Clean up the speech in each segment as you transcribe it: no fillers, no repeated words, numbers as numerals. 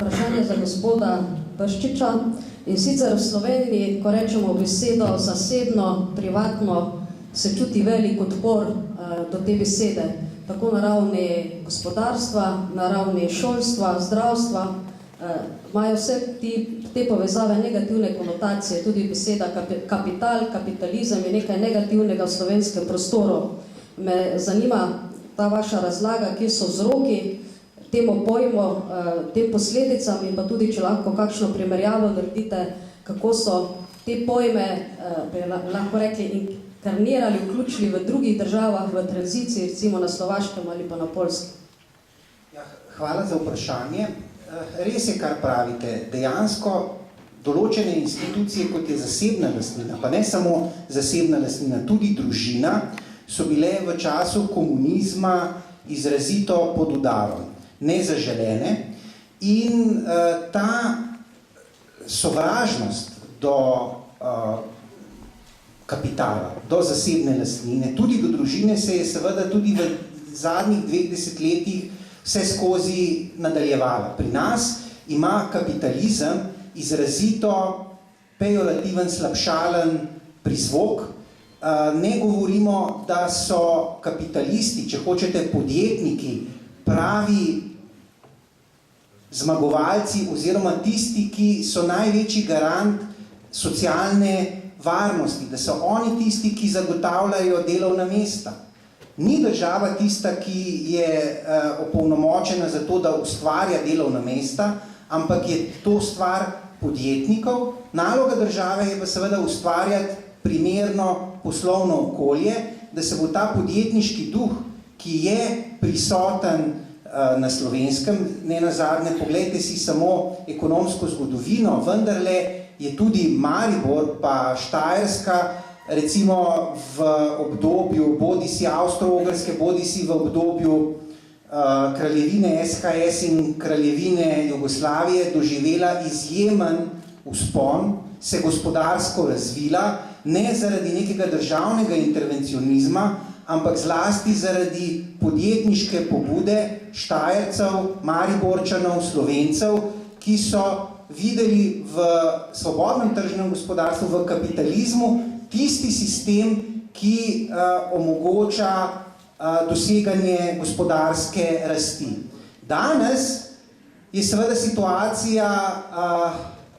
Vprašanje za gospoda Brščiča. In sicer v Sloveniji, ko rečemo besedo zasebno, privatno, se čuti velik odpor do te besede, tako na ravni gospodarstva, na ravni šolstva, zdravstva. Imajo vse te povezave negativne konotacije, tudi beseda kapital, kapitalizem je nekaj negativnega v slovenskem prostoru. Me zanima ta vaša razlaga, kje so vzroki temu pojmu, tem posledicam in pa tudi, če lahko kakšno primerjavo naredite, kako so te pojme, lahko rekli, inkarnirali, vključili v drugih državah v tranziciji, recimo na Slovaškem ali pa na Poljskem. Ja, hvala za vprašanje. Res je, kar pravite. Dejansko določene institucije, kot je zasebna lastnina, pa ne samo zasebna lastnina, tudi družina, so bile v času komunizma izrazito pod udarom, nezaželene, in ta sovražnost do kapitala, do zasebne lastnine, tudi do družine se je seveda tudi v zadnjih 2 desetletjih vse skozi nadaljevala. Pri nas ima kapitalizem izrazito pejorativen, slabšalen prizvok. Ne govorimo, da so kapitalisti, če hočete podjetniki, pravi zmagovalci oziroma tisti, ki so največji garant socialne varnosti, da so oni tisti, ki zagotavljajo delovna mesta. Ni država tista, ki je opolnomočena za to, da ustvarja delovna mesta, ampak je to stvar podjetnikov. Naloga države je pa seveda ustvarjati primerno poslovno okolje, da se bo ta podjetniški duh, ki je prisoten na Slovenskem, ne nazadnje, poglejte si samo ekonomsko zgodovino, vendarle je tudi Maribor pa Štajerska, recimo v obdobju bodisi Avstro-Ogrske, bodisi v obdobju kraljevine SHS in kraljevine Jugoslavije doživela izjemen vzpon, se gospodarsko razvila, ne zaradi nekega državnega intervencionizma, ampak zlasti zaradi podjetniške pobude Štajercev, Mariborčanov, Slovencev, ki so videli v svobodnem tržnem gospodarstvu, v kapitalizmu, tisti sistem, ki omogoča doseganje gospodarske rasti. Danes je seveda situacija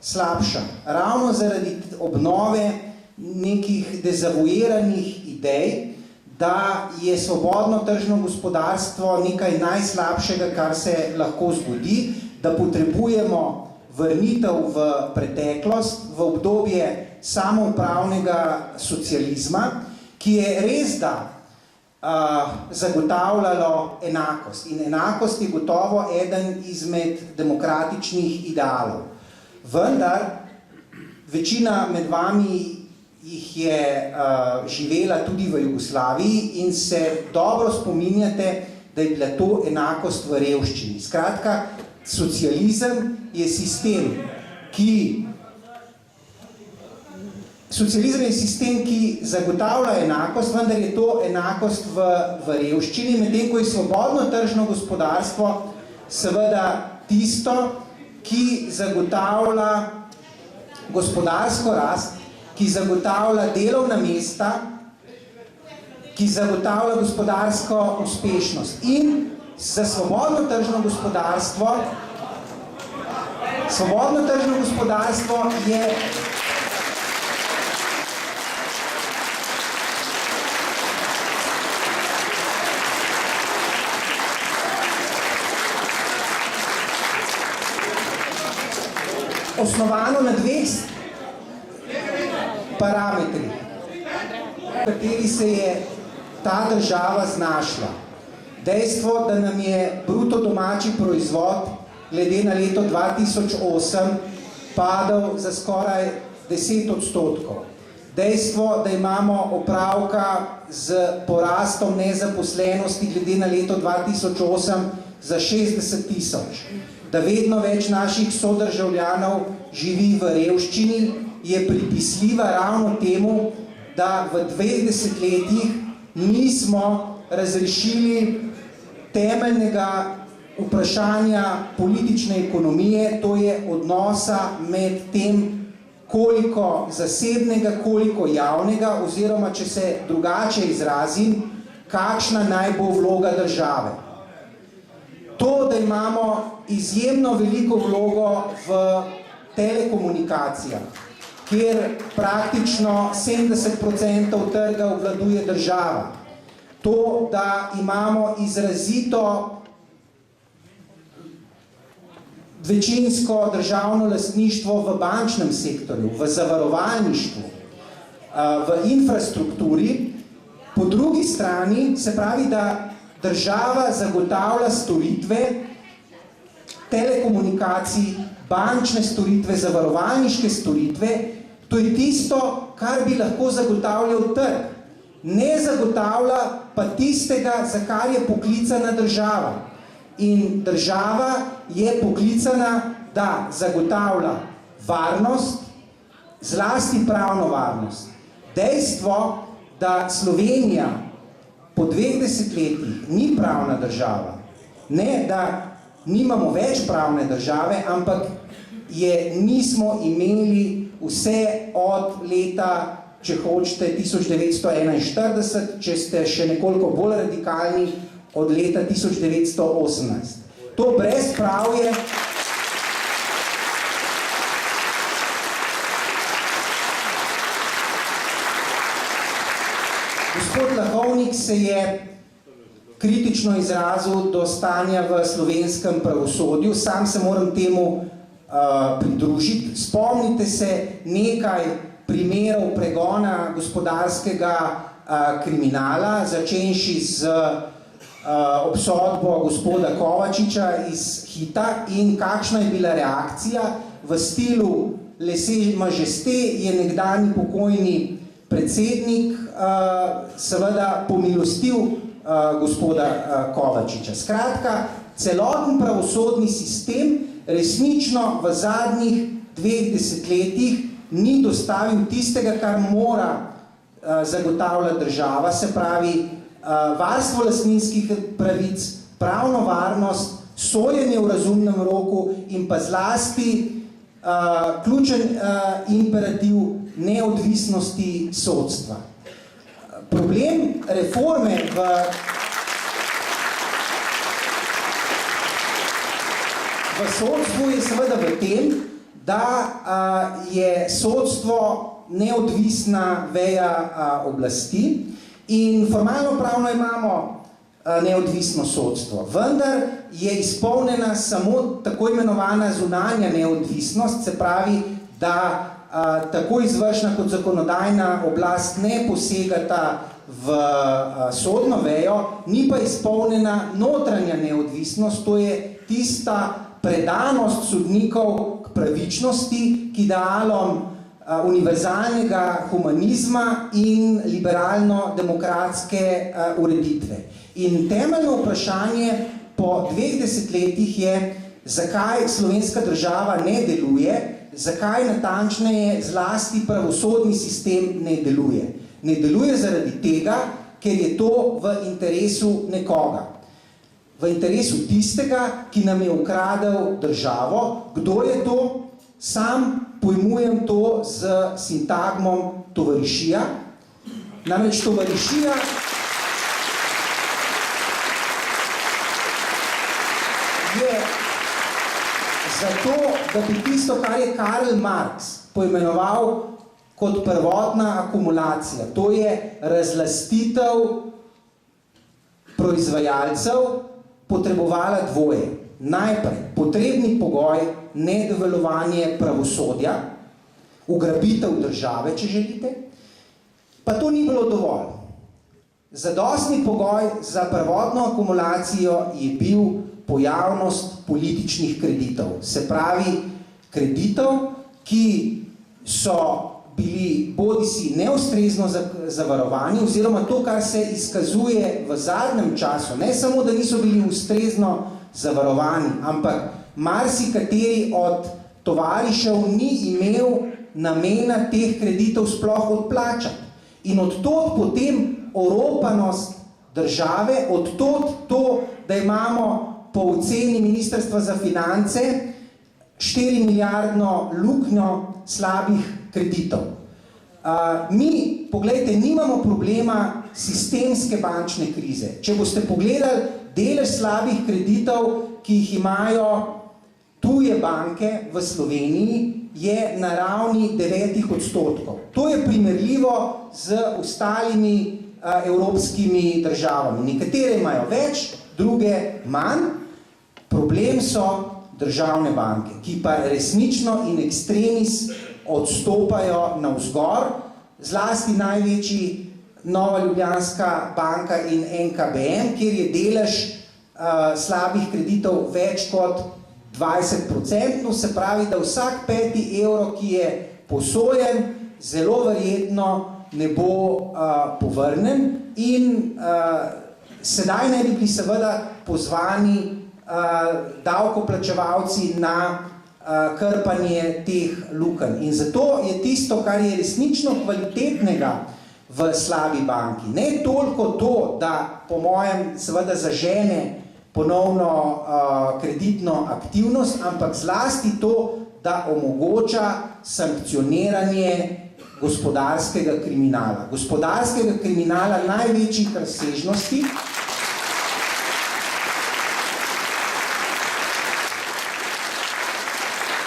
slabša. Ravno zaradi obnove nekih dezavuiranih idej, da je svobodno tržno gospodarstvo nekaj najslabšega, kar se lahko zgodi, da potrebujemo vrnitev v preteklost, v obdobje samoupravnega socializma, ki je res da zagotavljalo enakost. In enakost je gotovo eden izmed demokratičnih idealov. Vendar, večina med vami jih je živela tudi v Jugoslaviji in se dobro spominjate, da je bila to enakost v revščini. Skratka, socializem je sistem, ki zagotavlja enakost, vendar je to enakost v revščini, medtem ko je svobodno tržno gospodarstvo seveda tisto, ki zagotavlja gospodarsko rast, ki zagotavlja delovna mesta, ki zagotavlja gospodarsko uspešnost. In za svobodno tržno gospodarstvo je osnovano na 2 parametri, v kateri se je ta država znašla. Dejstvo, da nam je bruto domači proizvod glede na leto 2008 padel za skoraj 10%. Dejstvo, da imamo opravka z porastom nezaposlenosti glede na leto 2008 za 60 000. Da vedno več naših sodržavljanov živi v revščini, je pripisljiva ravno temu, da v 2 desetletjih nismo razrešili temeljnega vprašanja politične ekonomije, to je odnosa med tem, koliko zasebnega, koliko javnega, oziroma, če se drugače izrazim, kakšna naj bo vloga države. To, da imamo izjemno veliko vlogo v telekomunikacijah, kjer praktično 70% trga obvladuje država. To, da imamo izrazito večinsko državno lastništvo v bančnem sektorju, v zavarovalništvu, v infrastrukturi. Po drugi strani se pravi, da država zagotavlja storitve telekomunikacij, bančne storitve, zavarovalniške storitve. To je tisto, kar bi lahko zagotavljal trg. Ne zagotavlja pa tistega, za kar je poklicana država. In država je poklicana, da zagotavlja varnost, zlasti pravno varnost. Dejstvo, da Slovenija po 2 desetletjih ni pravna država, ne da nimamo več pravne države, ampak je nismo imeli vse od leta, če hočete, 1941, če ste še nekoliko bolj radikalni, od leta 1918. To brezpravje Gospod Lahovnik se je kritično izrazil do stanja v slovenskem pravosodju. Sam se moram temu pridružiti. Spomnite se nekaj primerov pregona gospodarskega kriminala, začenši z obsodbo gospoda Kovačiča iz Hita in kakšna je bila reakcija. V stilu Laissez majesté je nekdanji pokojni predsednik seveda pomilostil gospoda Kovačiča. Skratka, celoten pravosodni sistem resnično v zadnjih 2 desetletjih ni dostavil tistega, kar mora zagotavljati država, se pravi varstvo lastninskih pravic, pravno varnost, sojenje v razumnem roku in pa zlasti ključen imperativ neodvisnosti sodstva. Problem reforme v sodstvu je seveda v tem, da je sodstvo neodvisna veja oblasti in formalno pravno imamo neodvisno sodstvo. Vendar je izpolnjena samo tako imenovana zunanja neodvisnost, se pravi, da tako izvršna kot zakonodajna oblast ne posegata v sodno vejo, ni pa izpolnjena notranja neodvisnost, to je tista predanost sodnikov k pravičnosti, k idealom univerzalnega humanizma in liberalno-demokratske ureditve. In temeljno vprašanje po 2 desetletjih je, zakaj slovenska država ne deluje, zakaj natančneje zlasti pravosodni sistem ne deluje. Ne deluje zaradi tega, ker je to v interesu nekoga. V interesu tistega, ki nam je ukradel državo. Kdo je to? Sam pojmujem to z sintagmom tovarišija. Namreč tovarišija je zato, da bi tisto, kar je Karl Marx poimenoval kot prvotna akumulacija, to je razlastitev proizvajalcev, potrebovala dvoje. Najprej potrebni pogoj, nedelovanje pravosodja, ugrabitev države, če želite, pa to ni bilo dovolj. Zadostni pogoj za prvotno akumulacijo je bil pojavnost političnih kreditov. Se pravi, kreditov, ki so bili bodisi neustrezno zavarovani, oziroma to, kar se izkazuje v zadnjem času, ne samo, da niso bili ustrezno zavarovani, ampak marsikateri od tovarišev ni imel namena teh kreditov sploh odplačati. In odtod potem oropanost države, odtod to, da imamo po oceni Ministrstva za finance 4 milijardno luknjo slabih kreditov. Mi, poglejte, nimamo problema sistemske bančne krize. Če boste pogledali delež slabih kreditov, ki jih imajo tuje banke v Sloveniji, je na ravni 9%. To je primerljivo z ostalimi evropskimi državami. Nekatere imajo več, druge manj. Problem so državne banke, ki pa resnično in ekstremis odstopajo navzgor, zlasti največji Nova Ljubljanska banka in NKBM, kjer je delež slabih kreditov več kot 20%, se pravi, da vsak 5. evro, ki je posojen, zelo verjetno ne bo povrnen in sedaj ne bi bili seveda pozvani davkoplačevalci na krpanje teh lukenj. In zato je tisto, kar je resnično kvalitetnega v slabi banki, ne toliko to, da po mojem seveda zažene ponovno kreditno aktivnost, ampak zlasti to, da omogoča sankcioniranje gospodarskega kriminala. Gospodarskega kriminala največjih razsežnosti,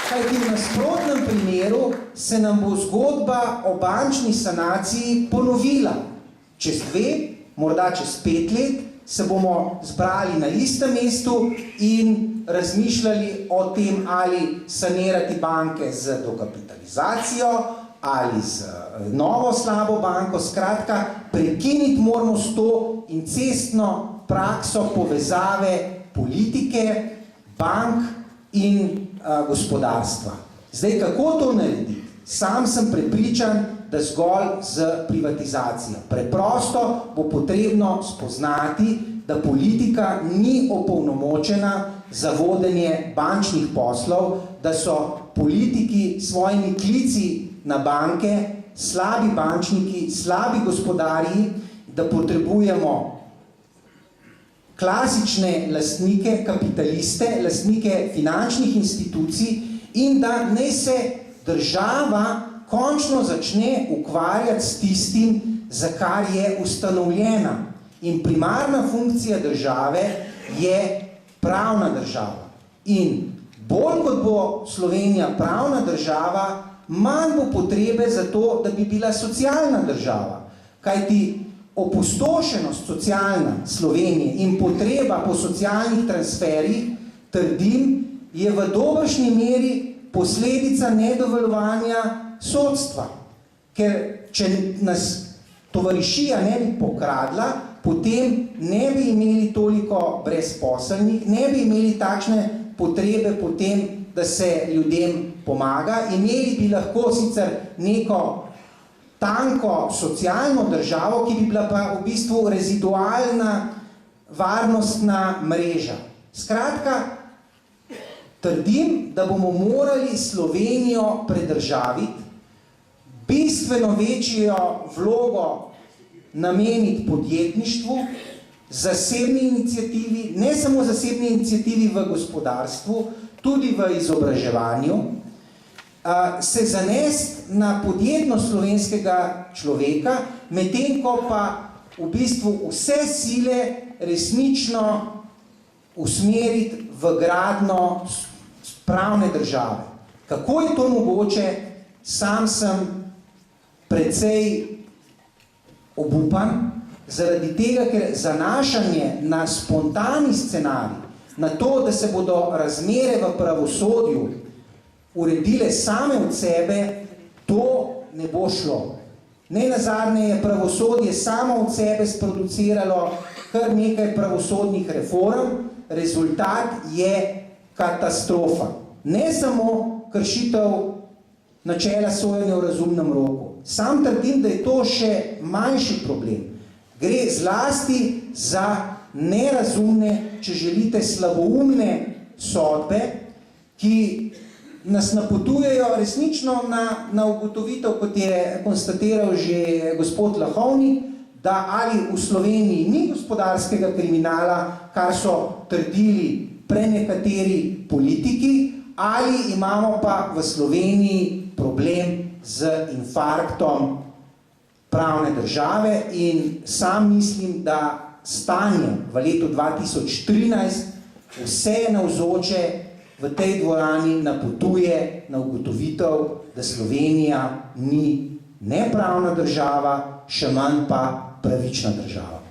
kajti v nasprotnem primeru se nam bo zgodba o bančni sanaciji ponovila. Čez 2, morda čez 5 let se bomo zbrali na istem mestu in razmišljali o tem, ali sanirati banke z dokapitalizacijo ali z novo slabo banko. Skratka, prekiniti moramo s to incestno prakso povezave politike, bank in gospodarstva. Zdaj, kako to narediti? Sam sem prepričan, da zgolj z privatizacijo. Preprosto bo potrebno spoznati, da politika ni opolnomočena za vodenje bančnih poslov, da so politiki s svojimi klici na banke, slabi bančniki, slabi gospodarji, da potrebujemo klasične lastnike, kapitaliste, lastnike finančnih institucij in da naj se država končno začne ukvarjati s tistim, za kar je ustanovljena. In primarna funkcija države je pravna država. In bolj kot bo Slovenija pravna država, manj bo potrebe za to, da bi bila socialna država. Kajti opustošenost socialna Slovenije in potreba po socialnih transferih, trdim, je v dobršni meri posledica nedovoljevanja sodstva. Ker če nas tovarišija ne bi pokradla, potem ne bi imeli toliko brezposelnih, ne bi imeli takšne potrebe potem, da se ljudem pomaga. Imeli bi lahko sicer neko tanko socialno državo, ki bi bila pa v bistvu rezidualna varnostna mreža. Skratka, trdim, da bomo morali Slovenijo predržaviti, bistveno večjo vlogo nameniti podjetništvu, zasebni iniciativi, ne samo zasebni iniciativi v gospodarstvu, tudi v izobraževanju, se zanesti na podjetnost slovenskega človeka, medtem ko pa v bistvu vse sile resnično usmeriti v gradnjo pravne države. Kako je to mogoče? Sam sem precej obupan, zaradi tega, ker zanašanje na spontani scenarij, na to, da se bodo razmere v pravosodju uredile same od sebe, to ne bo šlo. Nenazadnje je pravosodje samo od sebe sproduciralo kar nekaj pravosodnih reform, rezultat je katastrofa. Ne samo kršitev načela sojenja v razumnem roku. Sam trdim, da je to še manjši problem. Gre zlasti za nerazumne, če želite, slaboumne sodbe, ki nas napotujejo resnično na ugotovitev, kot je konstatiral že gospod Lahovnik, da ali v Sloveniji ni gospodarskega kriminala, kar so trdili prenekateri politiki, ali imamo pa v Sloveniji problem z infarktom pravne države. In sam mislim, da stanje v letu 2013 vse navzoče v tej dvorani napotuje na ugotovitev, da Slovenija ni ne pravna država, še manj pa pravična država.